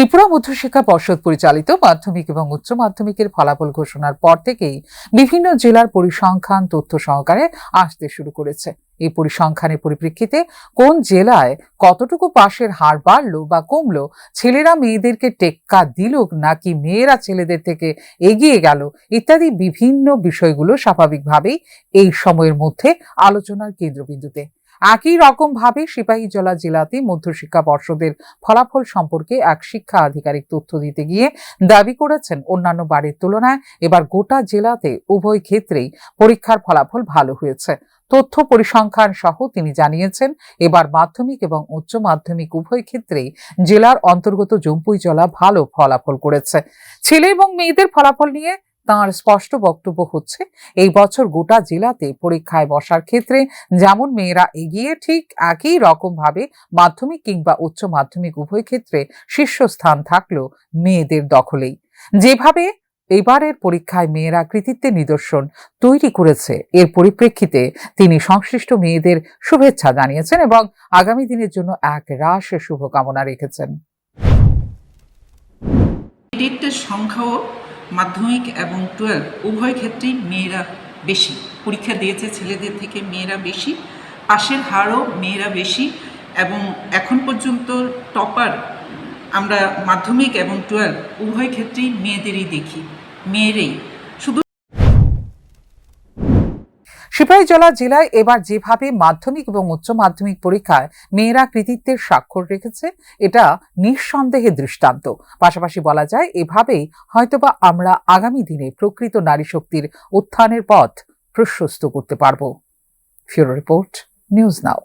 ত্রিপুরা মধ্যশিক্ষা পর্ষদ পরিচালিত মাধ্যমিক এবং উচ্চ মাধ্যমিকের ফলাফল ঘোষণার পর থেকেই বিভিন্ন জেলার পরিসংখ্যান তথ্য সহকারে আসতে শুরু করেছে। এই পরিসংখ্যানের পরিপ্রেক্ষিতে কোন জেলায় কতটুকু পাশের হার বাড়লো বা কমলো, ছেলেরা মেয়েদেরকে টেক্কা দিল নাকি মেয়েরা ছেলেদের থেকে এগিয়ে গেল ইত্যাদি বিভিন্ন বিষয়গুলো স্বাভাবিকভাবেই এই সময়ের মধ্যে আলোচনার কেন্দ্রবিন্দুতে। একই রকম ভাবে সিপাহীজলা জেলাতে মধ্যশিক্ষা পর্ষদের ফলাফল সম্পর্কে এক শিক্ষা আধিকারিক তথ্য দিতে গিয়ে দাবি করেছেন অন্যান্য বারের তুলনায় এবার গোটা জেলাতে উভয় ক্ষেত্রেই পরীক্ষার ফলাফল ভালো হয়েছে। তথ্য পরিসংখ্যান সহ তিনি জানিয়েছেন, এবার মাধ্যমিক এবং উচ্চ মাধ্যমিক উভয় ক্ষেত্রেই জেলার অন্তর্গত জম্পুইজলা ভালো ফলাফল করেছে। ছেলে এবং মেয়েদের ফলাফল নিয়ে তাঁর স্পষ্ট বক্তব্য হচ্ছে, এই বছর গোটা জেলাতে পরীক্ষায় বসার ক্ষেত্রে যেমন মেয়েরা এগিয়ে, ঠিক একই রকম ভাবে মাধ্যমিক কিংবা উচ্চ মাধ্যমিক উভয় ক্ষেত্রে শীর্ষস্থান থাকলো মেয়েদের দখলেই। যেভাবে এবারের পরীক্ষায় মেয়েরা কৃতিত্বের নিদর্শন তৈরি করেছে, এর পরিপ্রেক্ষিতে তিনি সংশ্লিষ্ট মেয়েদের শুভেচ্ছা জানিয়েছেন এবং আগামী দিনের জন্য এক রাশ শুভকামনা রেখেছেন। সংখ্যাও মাধ্যমিক এবং 12 উভয় ক্ষেত্রেই মেয়েরা বেশি পরীক্ষা দিয়েছে, ছেলেদের থেকে মেয়েরা বেশি, পাশের হারও মেয়েরা বেশি এবং এখন পর্যন্ত টপার আমরা মাধ্যমিক এবং 12 উভয় ক্ষেত্রেই মেয়েদেরই দেখি, মেয়েরাই। শুধু সিপাহীজলা জেলায় এবার যেভাবে মাধ্যমিক এবং উচ্চ মাধ্যমিক পরীক্ষায় মেয়েরা কৃতিত্বের স্বাক্ষর রেখেছে, এটা নিঃসন্দেহে দৃষ্টান্ত। পাশাপাশি বলা যায়, এভাবেই হয়তোবা আমরা আগামী দিনে প্রকৃত নারী শক্তির উত্থানের পথ প্রশস্ত করতে পারব। ফিউরো রিপোর্ট, নিউজ নাও।